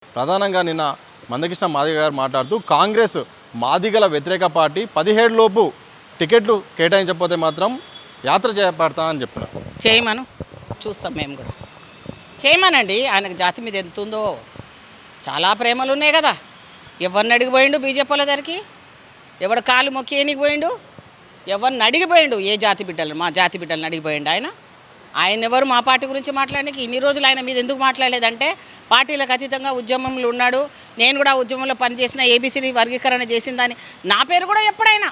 ప్రధానంగా నిన్న మందకృష్ణ మాదిగ గారు మాట్లాడుతూ కాంగ్రెస్ మాదిగల వ్యతిరేక పార్టీ 17 లోపు టికెట్లు కేటాయించకపోతే మాత్రం యాత్ర చేపడతా అని చెప్పారు. చేయమను, చూస్తాం మేము కూడా. చేయమనండి, ఆయనకు జాతి మీద ఎంత ఉందో. చాలా ప్రేమలు ఉన్నాయి కదా. ఎవరిని అడిగిపోయిండు బీజేపీ వాళ్ళ దగ్గరికి? ఎవడు కాలు మొక్కి ఏనికి పోయిండు? ఎవరిని అడిగిపోయిండు? ఏ జాతి బిడ్డలు? మా జాతి బిడ్డలను అడిగిపోయిండు ఆయన ఎవరు మా పార్టీ గురించి మాట్లాడడానికి? ఇన్ని రోజులు ఆయన మీద ఎందుకు మాట్లాడలేదంటే పార్టీలకు అతీతంగా ఉద్యమంలో ఉన్నాడు. నేను కూడా ఉద్యమంలో పనిచేసిన ఏబీసీడీ వర్గీకరణ చేసిందని నా పేరు కూడా ఎప్పుడైనా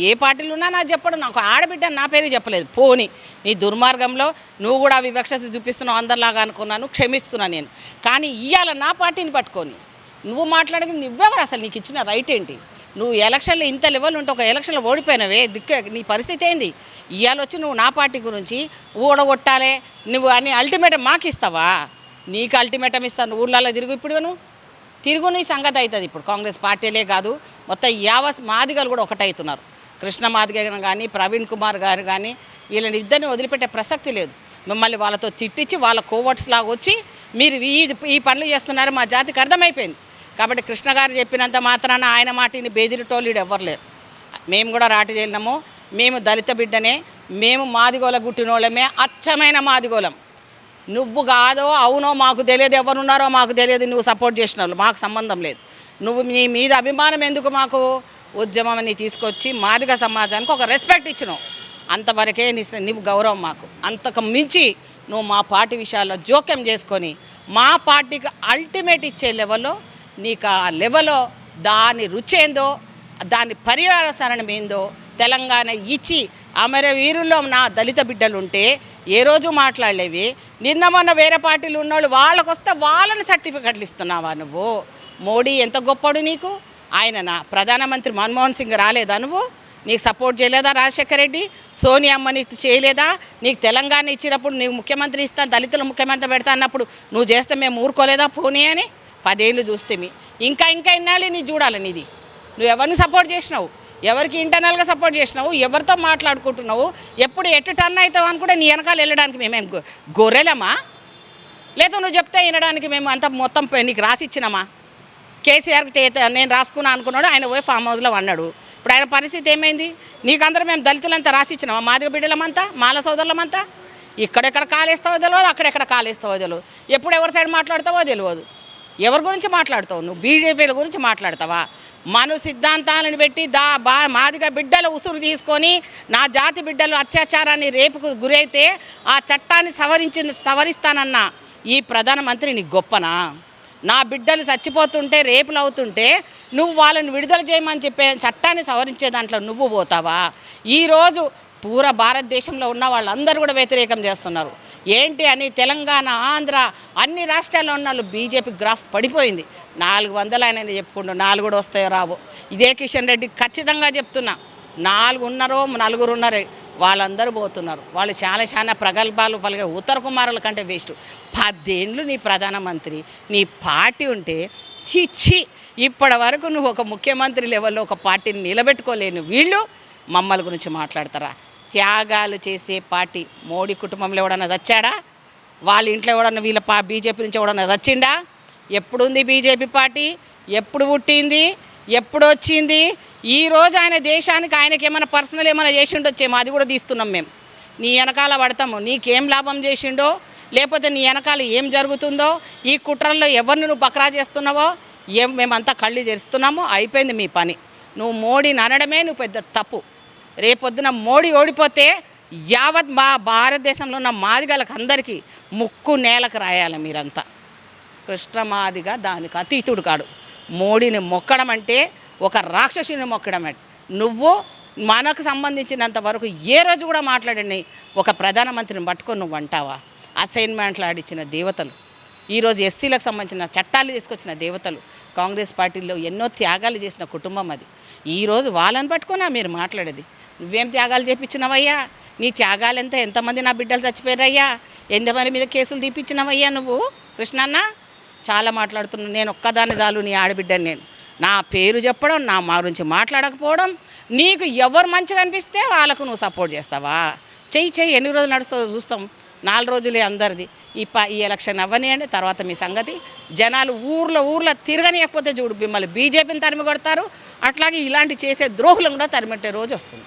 ఏ పార్టీలు ఉన్నా నాకు చెప్పడం, నాకు ఆడబిడ్డ నా పేరు చెప్పలేదు. పోని నీ దుర్మార్గంలో నువ్వు కూడా వివక్షత చూపిస్తున్నావు అందరిలాగా అనుకున్నాను, క్షమిస్తున్నాను నేను. కానీ ఇవాళ నా పార్టీని పట్టుకొని నువ్వు మాట్లాడక నువ్వెవరు? అసలు నీకు ఇచ్చిన రైట్ ఏంటి? నువ్వు ఎలక్షన్లో ఇంత లెవెల్ ఉంటే ఒక ఎలక్షన్లో ఓడిపోయినవే నీ పరిస్థితి ఏంది? ఇవాళ వచ్చి నువ్వు నా పార్టీ గురించి ఊడగొట్టాలే నువ్వు అని అల్టిమేటం మాకు ఇస్తావా? నీకు అల్టిమేటం ఇస్తాను. ఊళ్ళల్లో తిరుగు, ఇప్పుడు తిరుగు నీ సంగతి అవుతుంది. ఇప్పుడు కాంగ్రెస్ పార్టీలే కాదు, మొత్తం యావత్ మాదిగలు కూడా ఒకటవుతున్నారు. కృష్ణ మాదిగ కానీ ప్రవీణ్ కుమార్ గారు కానీ వీళ్ళని ఇద్దరిని వదిలిపెట్టే ప్రసక్తి లేదు. మిమ్మల్ని వాళ్ళతో తిట్టించి వాళ్ళ కోవర్ట్స్ లాగా వచ్చి మీరు ఈ పనులు చేస్తున్నారు మా జాతికి అర్థమైపోయింది. కాబట్టి కృష్ణ గారు చెప్పినంత మాత్రాన ఆయన మాటిని బెదిరిటోళ్ళు ఎవ్వరు లేరు. మేము కూడా రాటి తేలినాము. మేము దళిత బిడ్డనే, మేము మాదిగోల గుట్టినోళ్ళమే, అచ్చమైన మాదిగోళం. నువ్వు కాదో అవునో మాకు తెలియదు, ఎవరున్నారో మాకు తెలియదు. నువ్వు సపోర్ట్ చేసిన వాళ్ళు మాకు సంబంధం లేదు. నువ్వు నీ మీద అభిమానం ఎందుకు? మాకు ఉద్యమాన్ని తీసుకొచ్చి మాదిగ సమాజానికి ఒక రెస్పెక్ట్ ఇచ్చినావు, అంతవరకే నువ్వు గౌరవం మాకు. అంతకు మించి నువ్వు మా పార్టీ విషయాల్లో జోక్యం చేసుకొని మా పార్టీకి అల్టిమేట్ ఇచ్చే లెవెల్లో నీకు ఆ లెవెల్లో దాని రుచి ఏందో, దాని పర్యవసనం ఏందో తెలంగాణ ఇచ్చి అమరవీరుల్లో నా దళిత బిడ్డలు ఉంటే ఏ రోజు మాట్లాడలేవి. నిన్న మొన్న వేరే పార్టీలు ఉన్నోళ్ళు వాళ్ళకు వస్తే వాళ్ళని సర్టిఫికెట్లు ఇస్తున్నావా నువ్వు? మోడీ ఎంత గొప్పడు నీకు? ఆయననా ప్రధానమంత్రి మన్మోహన్ సింగ్ రాలేదా? నువ్వు నీకు సపోర్ట్ చేయలేదా? రాజశేఖర రెడ్డి, సోనియా అమ్మ నీకు చేయలేదా? నీకు తెలంగాణ ఇచ్చినప్పుడు నీకు ముఖ్యమంత్రి ఇస్తా, దళితులు ముఖ్యమంత్రి పెడతా అన్నప్పుడు నువ్వు చేస్తే మేము ఊరుకోలేదా? పోనీ అని 10 ఏళ్ళు చూస్తే ఇంకా ఇన్నాళ్ళు నీ చూడాలి. నీది నువ్వు ఎవరిని సపోర్ట్ చేసినావు? ఎవరికి ఇంటర్నల్గా సపోర్ట్ చేసినావు? ఎవరితో మాట్లాడుకుంటున్నావు? ఎప్పుడు ఎటు టర్న్ అవుతావు అని కూడా నీ వెనకాల వెళ్ళడానికి మేమేం గొర్రెలమా? లేదా నువ్వు చెప్తే వినడానికి మేము అంత మొత్తం నీకు రాసి ఇచ్చినామా? కేసీఆర్కి నేను రాసుకున్నా అనుకున్నాడు, ఆయన పోయి ఫామ్ హౌస్లో అన్నాడు. ఇప్పుడు ఆయన పరిస్థితి ఏమైంది? నీకందరూ మేము దళితులంతా రాసి ఇచ్చినామా? మాదిగ బిడ్డలమంతా, మాల సోదరులమంతా? ఇక్కడెక్కడ కాలేస్తావో తెలియదు, అక్కడెక్కడ కాలేస్తావో తెలియదు, ఎప్పుడు ఎవరి సైడ్ మాట్లాడతావో తెలియదు. ఎవరి గురించి మాట్లాడతావు నువ్వు? బీజేపీల గురించి మాట్లాడతావా? మను సిద్ధాంతాలను పెట్టి మాదిగ బిడ్డల ఉసురు తీసుకొని నా జాతి బిడ్డలు అత్యాచారాన్ని రేపుకు గురైతే ఆ చట్టాన్ని సవరిస్తానన్న ఈ ప్రధానమంత్రి నీ గొప్పనా? నా బిడ్డలు చచ్చిపోతుంటే, రేపులు అవుతుంటే నువ్వు వాళ్ళని విడుదల చేయమని చెప్పే చట్టాన్ని సవరించే దాంట్లో నువ్వు పోతావా? ఈరోజు పూర భారతదేశంలో ఉన్న వాళ్ళందరూ కూడా వ్యతిరేకం చేస్తున్నారు. ఏంటి అని తెలంగాణ, ఆంధ్ర అన్ని రాష్ట్రాల్లో ఉన్న వాళ్ళు బీజేపీ గ్రాఫ్ పడిపోయింది. 400 ఆయన చెప్పుకుంటూ 4 కూడా వస్తాయో రావో. ఇదే కిషన్ రెడ్డి ఖచ్చితంగా చెప్తున్నా, 4 ఉన్నారో 4 ఉన్నారో వాళ్ళందరూ పోతున్నారు. వాళ్ళు చాలా ప్రగల్భాలు పలిగే ఉత్తర కుమారుల కంటే వేస్ట్. 10 ఏళ్ళు నీ ప్రధానమంత్రి, నీ పార్టీ ఉంటే చిచ్చి ఇప్పటి వరకు నువ్వు ఒక ముఖ్యమంత్రి లెవెల్లో ఒక పార్టీని నిలబెట్టుకోలేను. వీళ్ళు మమ్మల్ని గురించి మాట్లాడతారా? త్యాగాలు చేసే పార్టీ. మోడీ కుటుంబంలో ఎవడన్నా చచ్చాడా? వాళ్ళ ఇంట్లో ఎవడన్నా వీళ్ళ బీజేపీ నుంచి ఎవడన్నా చచ్చిండా? ఎప్పుడుంది బీజేపీ పార్టీ? ఎప్పుడు పుట్టింది? ఎప్పుడు వచ్చింది? ఈరోజు ఆయన దేశానికి ఆయనకి ఏమైనా పర్సనల్ ఏమైనా చేసిండొచ్చేమో, అది కూడా తీస్తున్నాం మేము. నీ వెనకాల పడతాము. నీకేం లాభం చేసిండో, లేకపోతే నీ వెనకాల ఏం జరుగుతుందో, ఈ కుట్రల్లో ఎవరిని నువ్వు బక్రా చేస్తున్నావో మేమంతా కళ్ళు చేస్తున్నాము. అయిపోయింది మీ పని. నువ్వు మోడీని అనడమే నువ్వు పెద్ద తప్పు. రేపొద్దున మోడీ ఓడిపోతే యావత్ మా భారతదేశంలో ఉన్న మాదిగలకు అందరికీ ముక్కు నేలకు రాయాలి మీరంతా. కృష్ణ మాదిగ దానికి అతీతుడు కాడు. మోడీని మొక్కడం అంటే ఒక రాక్షసుని మొక్కడం. నువ్వు మనకు సంబంధించినంత వరకు ఏ రోజు కూడా మాట్లాడని ఒక ప్రధానమంత్రిని పట్టుకొని నువ్వు అంటావా? అసైన్మెంట్లు ఆడిచ్చిన దేవతలు, ఈరోజు ఎస్సీలకు సంబంధించిన చట్టాలు తీసుకొచ్చిన దేవతలు, కాంగ్రెస్ పార్టీలో ఎన్నో త్యాగాలు చేసిన కుటుంబం అది. ఈరోజు వాళ్ళని పట్టుకున్నా మీరు మాట్లాడేది? నువ్వేం త్యాగాలు చేయించినవయ్యా? నీ త్యాగాలు ఎంతమంది నా బిడ్డలు చచ్చిపోయారయ్యా? ఎంతమంది మీద కేసులు తీపిచ్చినవయ్యా నువ్వు? కృష్ణన్న చాలా మాట్లాడుతున్నాను. నేను ఒక్కదాన్ని చాలు నీ ఆడబిడ్డని. నేను నా పేరు చెప్పడం, నా మా గురించి మాట్లాడకపోవడం, నీకు ఎవరు మంచిగా అనిపిస్తే వాళ్ళకు నువ్వు సపోర్ట్ చేస్తావా? చెయ్యి ఎన్ని రోజులు నడుస్తుందో చూస్తాం. 4 రోజులే అందరిది. ఈ ఎలక్షన్ అవ్వనియండి, తర్వాత మీ సంగతి. జనాలు ఊర్లో తిరగనియకపోతే చూడు, మిమ్మల్ని బీజేపీని తరిమి కొడతారు. అట్లాగే ఇలాంటి చేసే ద్రోహులను కూడా తరిమెట్టే రోజు వస్తుంది.